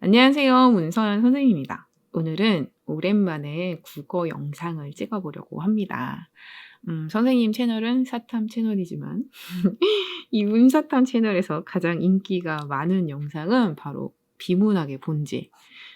안녕하세요. 문서연 선생님입니다. 오늘은 오랜만에 국어 영상을 찍어보려고 합니다. 선생님 채널은 사탐 채널이지만 이 문사탐 채널에서 가장 인기가 많은 영상은 바로 비문학의 본질,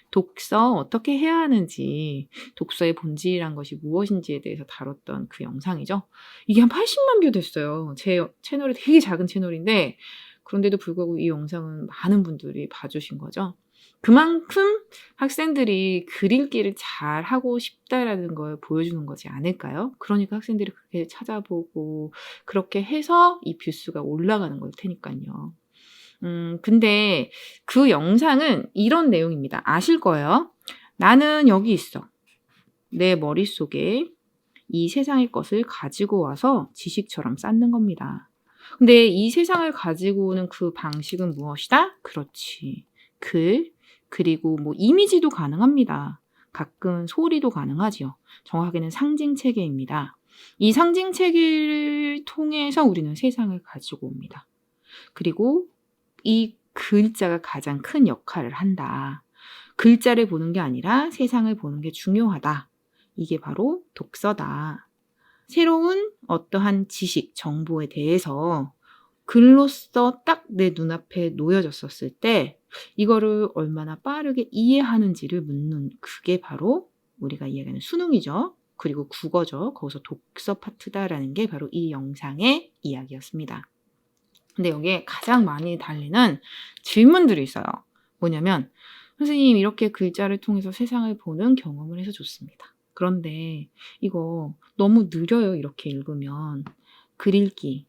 독서 어떻게 해야 하는지, 독서의 본질이란 것이 무엇인지에 대해서 다뤘던 그 영상이죠. 이게 한 80만 뷰 됐어요. 제 채널이 되게 작은 채널인데 그런데도 불구하고 이 영상은 많은 분들이 봐주신 거죠. 그만큼 학생들이 글 읽기를 잘하고 싶다라는 걸 보여주는 거지 않을까요? 그러니까 학생들이 그렇게 찾아보고 그렇게 해서 이 뷰수가 올라가는 걸 테니까요. 근데 그 영상은 이런 내용입니다. 아실 거예요. 나는 여기 있어. 내 머릿속에 이 세상의 것을 가지고 와서 지식처럼 쌓는 겁니다. 근데 이 세상을 가지고 오는 그 방식은 무엇이다? 그렇지. 글, 그리고 뭐 이미지도 가능합니다. 가끔 소리도 가능하지요. 정확하게는 상징체계입니다. 이 상징체계를 통해서 우리는 세상을 가지고 옵니다. 그리고 이 글자가 가장 큰 역할을 한다. 글자를 보는 게 아니라 세상을 보는 게 중요하다. 이게 바로 독서다. 새로운 어떠한 지식, 정보에 대해서 글로써 딱 내 눈앞에 놓여졌었을 때 이거를 얼마나 빠르게 이해하는지를 묻는 그게 바로 우리가 이야기하는 수능이죠. 그리고 국어죠. 거기서 독서 파트다라는 게 바로 이 영상의 이야기였습니다. 근데 여기에 가장 많이 달리는 질문들이 있어요. 뭐냐면 선생님 이렇게 글자를 통해서 세상을 보는 경험을 해서 좋습니다. 그런데 이거 너무 느려요. 이렇게 읽으면. 글 읽기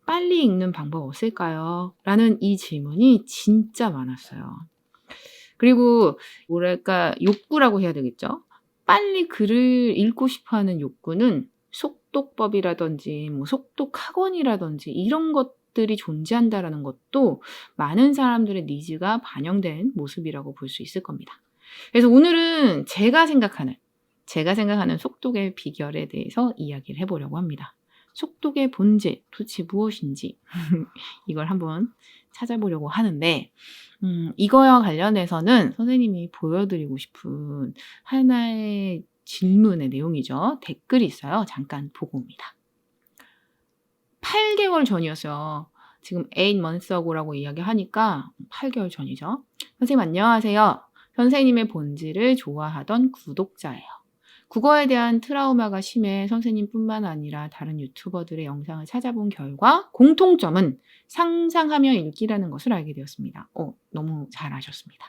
빨리 읽는 방법 없을까요? 라는 이 질문이 진짜 많았어요. 그리고 뭐랄까 욕구라고 해야 되겠죠? 빨리 글을 읽고 싶어하는 욕구는 속독법이라든지 뭐 속독학원이라든지 이런 것들이 존재한다라는 것도 많은 사람들의 니즈가 반영된 모습이라고 볼 수 있을 겁니다. 그래서 오늘은 제가 생각하는 속독의 비결에 대해서 이야기를 해보려고 합니다. 속독의 본질, 도대체 무엇인지 이걸 한번 찾아보려고 하는데 이거와 관련해서는 선생님이 보여드리고 싶은 하나의 질문의 내용이죠. 댓글이 있어요. 잠깐 보고 옵니다. 8개월 전이었어요. 지금 8 months ago라고 이야기하니까 8개월 전이죠. 선생님 안녕하세요. 선생님의 본질을 좋아하던 구독자예요. 국어에 대한 트라우마가 심해 선생님뿐만 아니라 다른 유튜버들의 영상을 찾아본 결과 공통점은 상상하며 읽기라는 것을 알게 되었습니다. 너무 잘하셨습니다.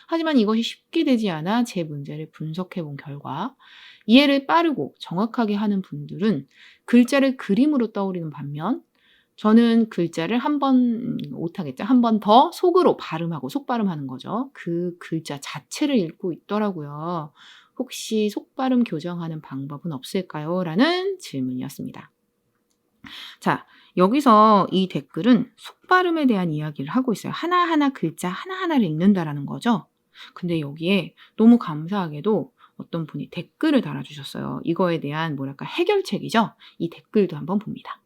하지만 이것이 쉽게 되지 않아 제 문제를 분석해 본 결과 이해를 빠르고 정확하게 하는 분들은 글자를 그림으로 떠올리는 반면 저는 글자를 한 번 더 속으로 발음하고 속발음하는 거죠. 그 글자 자체를 읽고 있더라고요. 혹시 속발음 교정하는 방법은 없을까요? 라는 질문이었습니다. 자, 여기서 이 댓글은 속발음에 대한 이야기를 하고 있어요. 하나하나 글자 하나하나를 읽는다라는 거죠. 근데 여기에 너무 감사하게도 어떤 분이 댓글을 달아주셨어요. 이거에 대한 해결책이죠. 이 댓글도 한번 봅니다.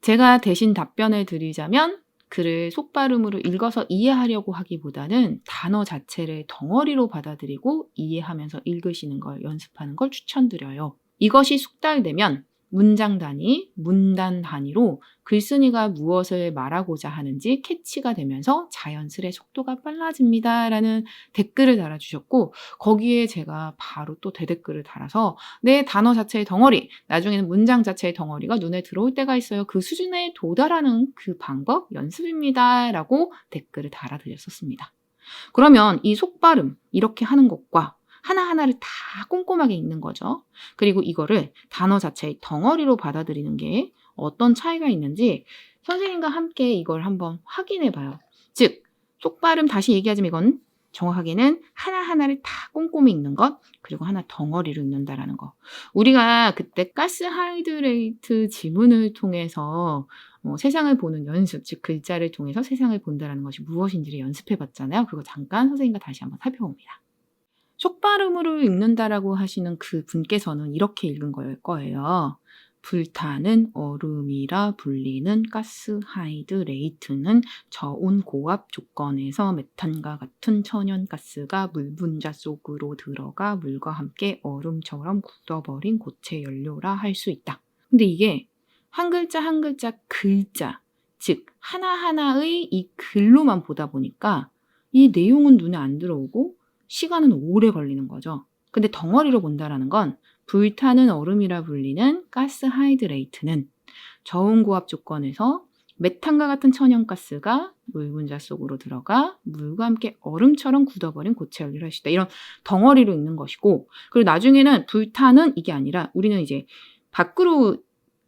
제가 대신 답변을 드리자면 글을 속발음으로 읽어서 이해하려고 하기보다는 단어 자체를 덩어리로 받아들이고 이해하면서 읽으시는 걸 연습하는 걸 추천드려요. 이것이 숙달되면 문장 단위, 문단 단위로 글쓴이가 무엇을 말하고자 하는지 캐치가 되면서 자연스레 속도가 빨라집니다. 라는 댓글을 달아주셨고 거기에 제가 바로 또 대댓글을 달아서 내 단어 자체의 덩어리, 나중에는 문장 자체의 덩어리가 눈에 들어올 때가 있어요. 그 수준에 도달하는 그 방법 연습입니다. 라고 댓글을 달아드렸었습니다. 그러면 이 속발음 이렇게 하는 것과 하나하나를 다 꼼꼼하게 읽는 거죠. 그리고 이거를 단어 자체의 덩어리로 받아들이는 게 어떤 차이가 있는지 선생님과 함께 이걸 한번 확인해 봐요. 즉 속발음 다시 얘기하자면 이건 정확하게는 하나하나를 다 꼼꼼히 읽는 것 그리고 하나 덩어리로 읽는다라는 거. 우리가 그때 가스하이드레이트 지문을 통해서 세상을 보는 연습, 즉 글자를 통해서 세상을 본다라는 것이 무엇인지를 연습해 봤잖아요. 그거 잠깐 선생님과 다시 한번 살펴봅니다. 속발음으로 읽는다라고 하시는 그 분께서는 이렇게 읽은 거예요. 불타는 얼음이라 불리는 가스하이드레이트는 저온 고압 조건에서 메탄과 같은 천연가스가 물 분자 속으로 들어가 물과 함께 얼음처럼 굳어버린 고체 연료라 할 수 있다. 근데 이게 한 글자 한 글자 글자, 즉 하나하나의 이 글로만 보다 보니까 이 내용은 눈에 안 들어오고 시간은 오래 걸리는 거죠. 근데 덩어리로 본다라는 건 불타는 얼음이라 불리는 가스하이드레이트는 저온고압 조건에서 메탄과 같은 천연가스가 물 분자 속으로 들어가 물과 함께 얼음처럼 굳어버린 고체 연료를 할 수 있다. 이런 덩어리로 읽는 것이고, 그리고 나중에는 불타는 이게 아니라 우리는 이제 밖으로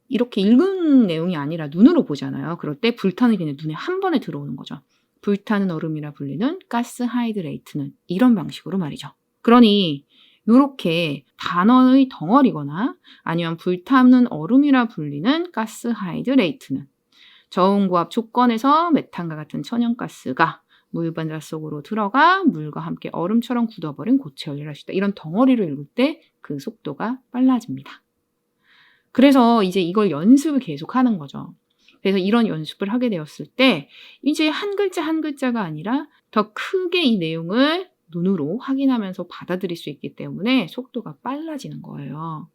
이렇게 읽은 내용이 아니라 눈으로 보잖아요. 그럴 때 불타는 게 그냥 눈에 한 번에 들어오는 거죠. 불타는 얼음이라 불리는 가스하이드레이트는 이런 방식으로 말이죠. 그러니 요렇게 단어의 덩어리거나 아니면 불타는 얼음이라 불리는 가스하이드레이트는 저온고압 조건에서 메탄과 같은 천연가스가 물 분자 속으로 들어가 물과 함께 얼음처럼 굳어버린 고체 연료를 할 수 있다. 이런 덩어리를 읽을 때 그 속도가 빨라집니다. 그래서 이제 이걸 연습을 계속 하는 거죠. 그래서 이런 연습을 하게 되었을 때 이제 한 글자 한 글자가 아니라 더 크게 이 내용을 눈으로 확인하면서 받아들일 수 있기 때문에 속도가 빨라지는 거예요.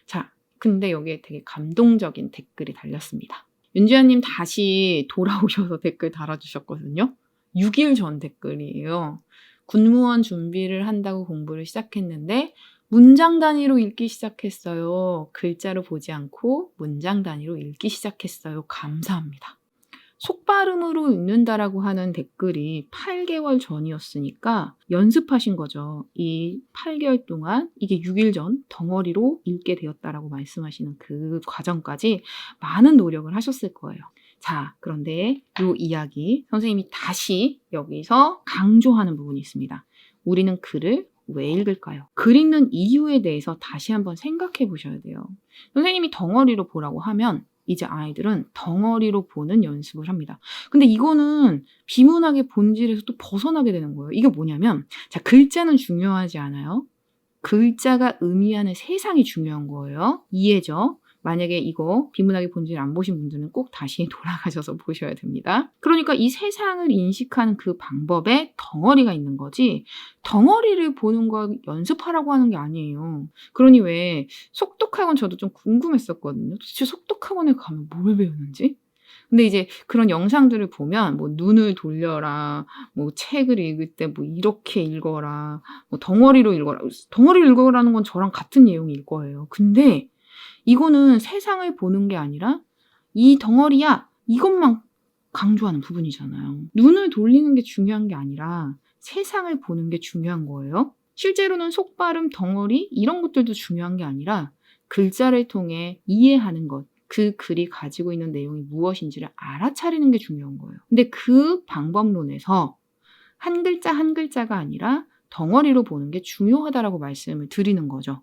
자, 근데 여기에 되게 감동적인 댓글이 달렸습니다. 윤지아님 다시 돌아오셔서 댓글 달아주셨거든요. 6일 전 댓글이에요. 군무원 준비를 한다고 공부를 시작했는데 문장 단위로 읽기 시작했어요. 글자로 보지 않고 문장 단위로 읽기 시작했어요. 감사합니다. 속발음으로 읽는다라고 하는 댓글이 8개월 전이었으니까 연습하신 거죠. 이 8개월 동안 이게 6일 전 덩어리로 읽게 되었다라고 말씀하시는 그 과정까지 많은 노력을 하셨을 거예요. 자, 그런데 이 이야기 선생님이 다시 여기서 강조하는 부분이 있습니다. 우리는 글을 왜 읽을까요? 글 읽는 이유에 대해서 다시 한번 생각해 보셔야 돼요. 선생님이 덩어리로 보라고 하면 이제 아이들은 덩어리로 보는 연습을 합니다. 근데 이거는 비문학의 본질에서 또 벗어나게 되는 거예요. 이게 뭐냐면, 자, 글자는 중요하지 않아요. 글자가 의미하는 세상이 중요한 거예요. 이해죠? 만약에 이거 비문학의 본질을 안 보신 분들은 꼭 다시 돌아가셔서 보셔야 됩니다. 그러니까 이 세상을 인식하는 그 방법에 덩어리가 있는 거지 덩어리를 보는 거 연습하라고 하는 게 아니에요. 그러니 왜 속독학원 저도 좀 궁금했었거든요. 도대체 속독학원에 가면 뭘 배우는지? 근데 이제 그런 영상들을 보면 뭐 눈을 돌려라, 뭐 책을 읽을 때 뭐 이렇게 읽어라, 뭐 덩어리로 읽어라. 덩어리로 읽어라는 건 저랑 같은 내용일 거예요. 근데 이거는 세상을 보는 게 아니라 이 덩어리야 이것만 강조하는 부분이잖아요. 눈을 돌리는 게 중요한 게 아니라 세상을 보는 게 중요한 거예요. 실제로는 속발음, 덩어리 이런 것들도 중요한 게 아니라 글자를 통해 이해하는 것, 그 글이 가지고 있는 내용이 무엇인지를 알아차리는 게 중요한 거예요. 근데 그 방법론에서 한 글자 한 글자가 아니라 덩어리로 보는 게 중요하다라고 말씀을 드리는 거죠.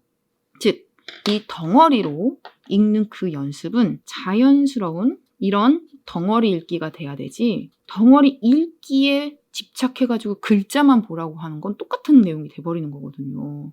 즉, 이 덩어리로 읽는 그 연습은 자연스러운 이런 덩어리 읽기가 돼야 되지 덩어리 읽기에 집착해가지고 글자만 보라고 하는 건 똑같은 내용이 돼버리는 거거든요.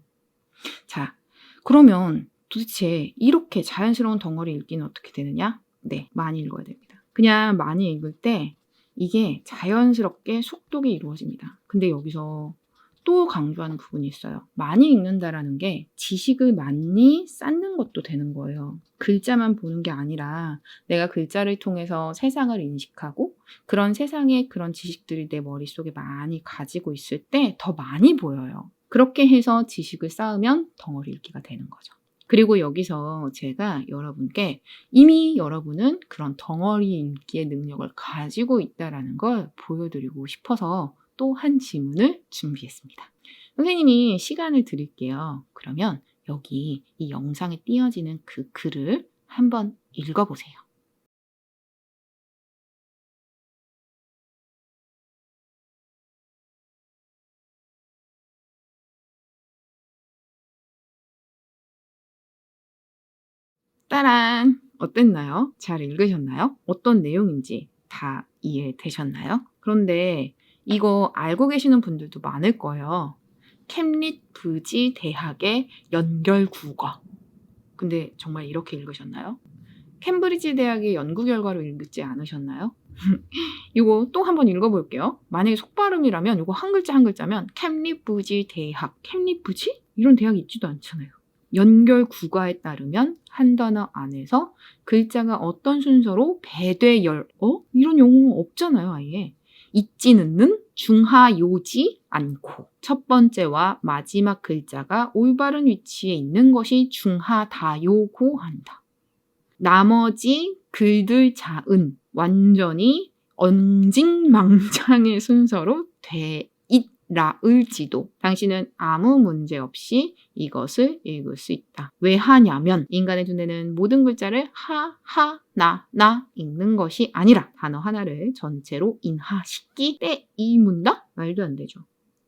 자, 그러면 도대체 이렇게 자연스러운 덩어리 읽기는 어떻게 되느냐? 네, 많이 읽어야 됩니다. 그냥 많이 읽을 때 이게 자연스럽게 속독이 이루어집니다. 근데 여기서 또 강조하는 부분이 있어요. 많이 읽는다라는 게 지식을 많이 쌓는 것도 되는 거예요. 글자만 보는 게 아니라 내가 글자를 통해서 세상을 인식하고 그런 세상의 그런 지식들이 내 머릿속에 많이 가지고 있을 때 더 많이 보여요. 그렇게 해서 지식을 쌓으면 덩어리 읽기가 되는 거죠. 그리고 여기서 제가 여러분께 이미 여러분은 그런 덩어리 읽기의 능력을 가지고 있다는 걸 보여드리고 싶어서 또 한 지문을 준비했습니다. 선생님이 시간을 드릴게요. 그러면 여기 이 영상에 띄어지는 그 글을 한번 읽어보세요. 따란! 어땠나요? 잘 읽으셨나요? 어떤 내용인지 다 이해되셨나요? 그런데 이거 알고 계시는 분들도 많을 거예요. 캠릿 부지 대학의 연결 국어. 근데 정말 이렇게 읽으셨나요? 캠브리지 대학의 연구 결과로 읽지 않으셨나요? 이거 또 한번 읽어볼게요. 만약에 속발음이라면 이거 한 글자 한 글자면 캠브리지 대학, 캠브리지? 이런 대학이 있지도 않잖아요. 연결 국어에 따르면 한 단어 안에서 글자가 어떤 순서로 배되열, 이런 용어 없잖아요, 아예. 있지는 중하요지 않고 첫 번째와 마지막 글자가 올바른 위치에 있는 것이 중하다요고 한다. 나머지 글들 자은 완전히 엉직망창의 순서로 돼 있라을지도 당신은 아무 문제 없이 이것을 읽을 수 있다. 왜 하냐면 인간의 두뇌는 모든 글자를 나 읽는 것이 아니라 단어 하나를 전체로 인하시키 때이문다? 말도 안 되죠.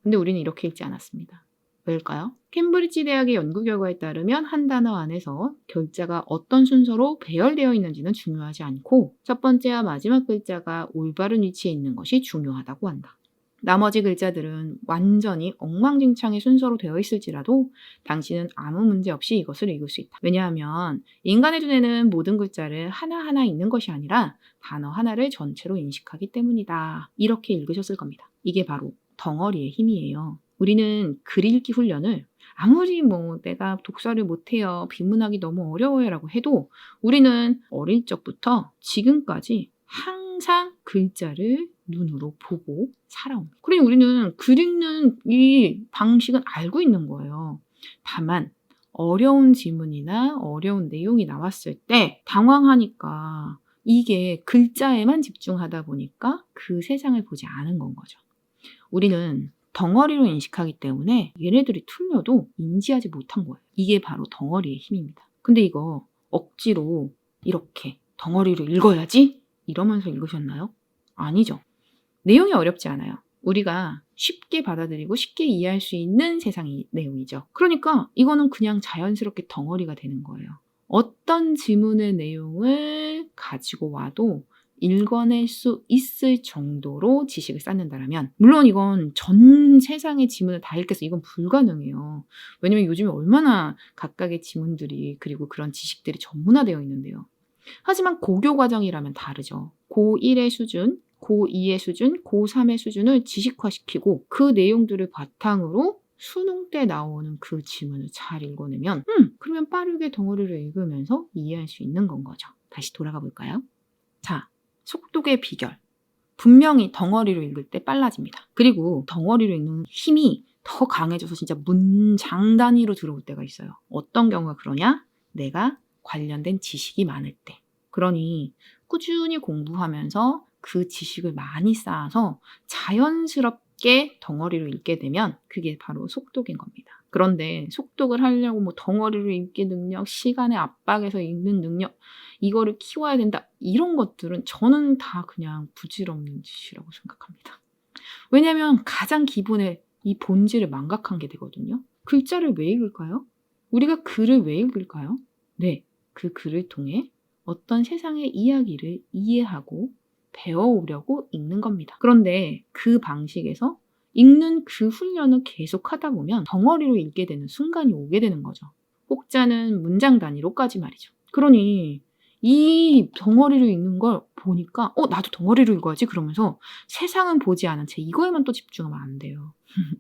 근데 우리는 이렇게 읽지 않았습니다. 왜일까요? 캠브리지 대학의 연구 결과에 따르면 한 단어 안에서 글자가 어떤 순서로 배열되어 있는지는 중요하지 않고 첫 번째와 마지막 글자가 올바른 위치에 있는 것이 중요하다고 한다. 나머지 글자들은 완전히 엉망진창의 순서로 되어 있을지라도 당신은 아무 문제 없이 이것을 읽을 수 있다. 왜냐하면 인간의 두뇌는 모든 글자를 하나하나 읽는 것이 아니라 단어 하나를 전체로 인식하기 때문이다. 이렇게 읽으셨을 겁니다. 이게 바로 덩어리의 힘이에요. 우리는 글 읽기 훈련을 아무리 내가 독서를 못해요, 비문학이 너무 어려워요 라고 해도 우리는 어릴 적부터 지금까지 항상 글자를 눈으로 보고 살아옵니다. 그러니 우리는 글 읽는 이 방식은 알고 있는 거예요. 다만 어려운 지문이나 어려운 내용이 나왔을 때 당황하니까 이게 글자에만 집중하다 보니까 그 세상을 보지 않은 건 거죠. 우리는 덩어리로 인식하기 때문에 얘네들이 틀려도 인지하지 못한 거예요. 이게 바로 덩어리의 힘입니다. 근데 이거 억지로 이렇게 덩어리로 읽어야지? 이러면서 읽으셨나요? 아니죠. 내용이 어렵지 않아요. 우리가 쉽게 받아들이고 쉽게 이해할 수 있는 세상의 내용이죠. 그러니까 이거는 그냥 자연스럽게 덩어리가 되는 거예요. 어떤 지문의 내용을 가지고 와도 읽어낼 수 있을 정도로 지식을 쌓는다라면 물론 이건 전 세상의 지문을 다 읽겠어 이건 불가능해요. 왜냐면 요즘에 얼마나 각각의 지문들이 그리고 그런 지식들이 전문화되어 있는데요. 하지만 고교 과정이라면 다르죠. 고1의 수준, 고2의 수준, 고3의 수준을 지식화시키고 그 내용들을 바탕으로 수능 때 나오는 그 지문을 잘 읽어내면 그러면 빠르게 덩어리를 읽으면서 이해할 수 있는 건 거죠. 다시 돌아가 볼까요? 자, 속독의 비결. 분명히 덩어리로 읽을 때 빨라집니다. 그리고 덩어리로 읽는 힘이 더 강해져서 진짜 문장 단위로 들어올 때가 있어요. 어떤 경우가 그러냐? 내가 관련된 지식이 많을 때. 그러니 꾸준히 공부하면서 그 지식을 많이 쌓아서 자연스럽게 덩어리로 읽게 되면 그게 바로 속독인 겁니다. 그런데 속독을 하려고 덩어리로 읽기 능력, 시간의 압박에서 읽는 능력 이거를 키워야 된다. 이런 것들은 저는 다 그냥 부질없는 짓이라고 생각합니다. 왜냐하면 가장 기본의 이 본질을 망각한 게 되거든요. 글자를 왜 읽을까요? 우리가 글을 왜 읽을까요? 네, 그 글을 통해 어떤 세상의 이야기를 이해하고 배워오려고 읽는 겁니다. 그런데 그 방식에서 읽는 그 훈련을 계속하다 보면 덩어리로 읽게 되는 순간이 오게 되는 거죠. 혹자는 문장 단위로까지 말이죠. 그러니 이 덩어리를 읽는 걸 보니까 나도 덩어리로 읽어야지 그러면서 세상은 보지 않은 채 이거에만 또 집중하면 안 돼요.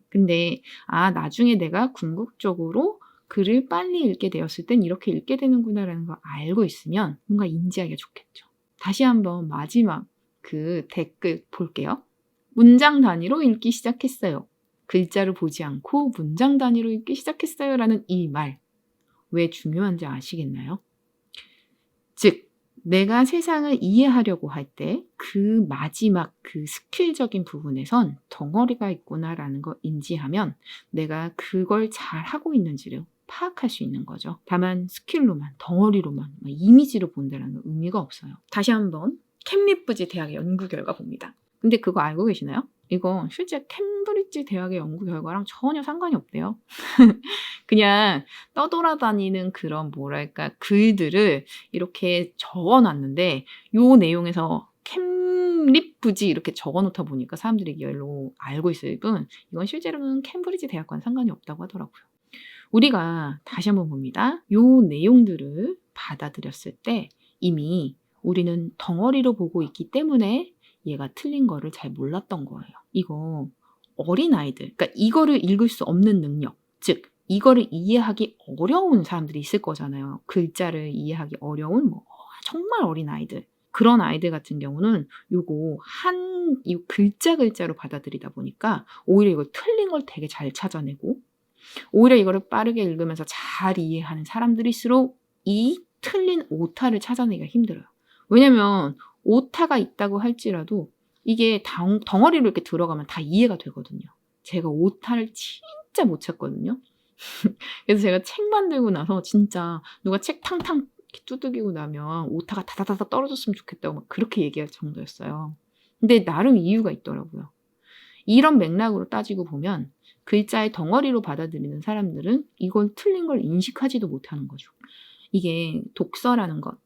근데 나중에 내가 궁극적으로 글을 빨리 읽게 되었을 땐 이렇게 읽게 되는구나라는 걸 알고 있으면 뭔가 인지하기가 좋겠죠. 다시 한번 마지막 그 댓글 볼게요. 문장 단위로 읽기 시작했어요. 글자를 보지 않고 문장 단위로 읽기 시작했어요 라는 이 말. 왜 중요한지 아시겠나요? 즉, 내가 세상을 이해하려고 할 때 그 마지막 그 스킬적인 부분에선 덩어리가 있구나라는 걸 인지하면 내가 그걸 잘 하고 있는지를 파악할 수 있는 거죠. 다만 스킬로만, 덩어리로만, 이미지로 본다는 의미가 없어요. 다시 한번 캠브리지 대학의 연구 결과 봅니다. 근데 그거 알고 계시나요? 이거 실제 캠브리지 대학의 연구 결과랑 전혀 상관이 없대요. 그냥 떠돌아다니는 그런 글들을 이렇게 적어놨는데 요 내용에서 캠브리지 이렇게 적어놓다 보니까 사람들이 이걸로 알고 있을 뿐 이건 실제로는 캠브리지 대학과는 상관이 없다고 하더라고요. 우리가 다시 한번 봅니다. 요 내용들을 받아들였을 때 이미 우리는 덩어리로 보고 있기 때문에 얘가 틀린 거를 잘 몰랐던 거예요. 이거 어린아이들, 그러니까 이거를 읽을 수 없는 능력, 즉 이거를 이해하기 어려운 사람들이 있을 거잖아요. 글자를 이해하기 어려운 정말 어린아이들. 그런 아이들 같은 경우는 요거 이 글자로 받아들이다 보니까 오히려 이걸 틀린 걸 되게 잘 찾아내고, 오히려 이거를 빠르게 읽으면서 잘 이해하는 사람들일수록 이 틀린 오타를 찾아내기가 힘들어요. 왜냐면 오타가 있다고 할지라도 이게 덩어리로 이렇게 들어가면 다 이해가 되거든요. 제가 오타를 진짜 못 찾거든요. 그래서 제가 책 만들고 나서 진짜 누가 책 탕탕 이렇게 두들기고 나면 오타가 다다다다 떨어졌으면 좋겠다고 막 그렇게 얘기할 정도였어요. 근데 나름 이유가 있더라고요. 이런 맥락으로 따지고 보면 글자의 덩어리로 받아들이는 사람들은 이걸 틀린 걸 인식하지도 못하는 거죠. 이게 독서라는 것,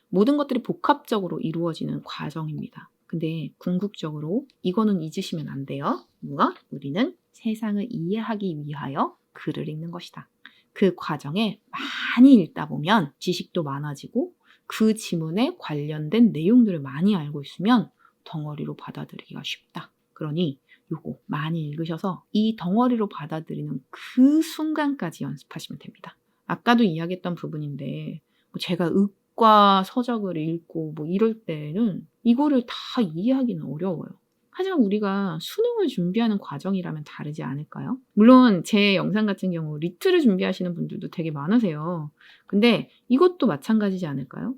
모든 것들이 복합적으로 이루어지는 과정입니다. 근데 궁극적으로 이거는 잊으시면 안 돼요. 우리는 세상을 이해하기 위하여 글을 읽는 것이다. 그 과정에 많이 읽다 보면 지식도 많아지고 그 지문에 관련된 내용들을 많이 알고 있으면 덩어리로 받아들이기가 쉽다. 그러니 요거 많이 읽으셔서 이 덩어리로 받아들이는 그 순간까지 연습하시면 됩니다. 아까도 이야기했던 부분인데 제가 과 서적을 읽고 이럴 때는 이거를 다 이해하기는 어려워요. 하지만 우리가 수능을 준비하는 과정이라면 다르지 않을까요? 물론 제 영상 같은 경우 리트를 준비하시는 분들도 되게 많으세요. 근데 이것도 마찬가지지 않을까요?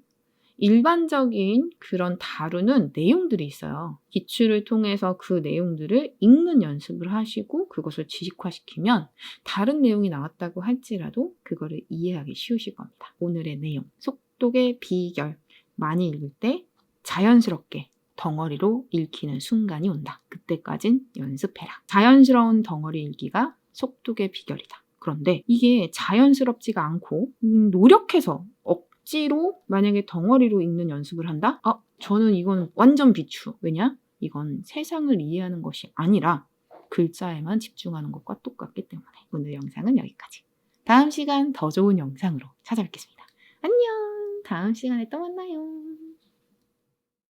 일반적인 그런 다루는 내용들이 있어요. 기출을 통해서 그 내용들을 읽는 연습을 하시고 그것을 지식화시키면 다른 내용이 나왔다고 할지라도 그거를 이해하기 쉬우실 겁니다. 오늘의 내용, 속독의 비결. 많이 읽을 때 자연스럽게 덩어리로 읽히는 순간이 온다. 그때까진 연습해라. 자연스러운 덩어리 읽기가 속독의 비결이다. 그런데 이게 자연스럽지가 않고 노력해서 억지로 만약에 덩어리로 읽는 연습을 한다? 저는 이건 완전 비추. 왜냐? 이건 세상을 이해하는 것이 아니라 글자에만 집중하는 것과 똑같기 때문에. 오늘 영상은 여기까지. 다음 시간 더 좋은 영상으로 찾아뵙겠습니다. 안녕. 다음 시간에 또 만나요.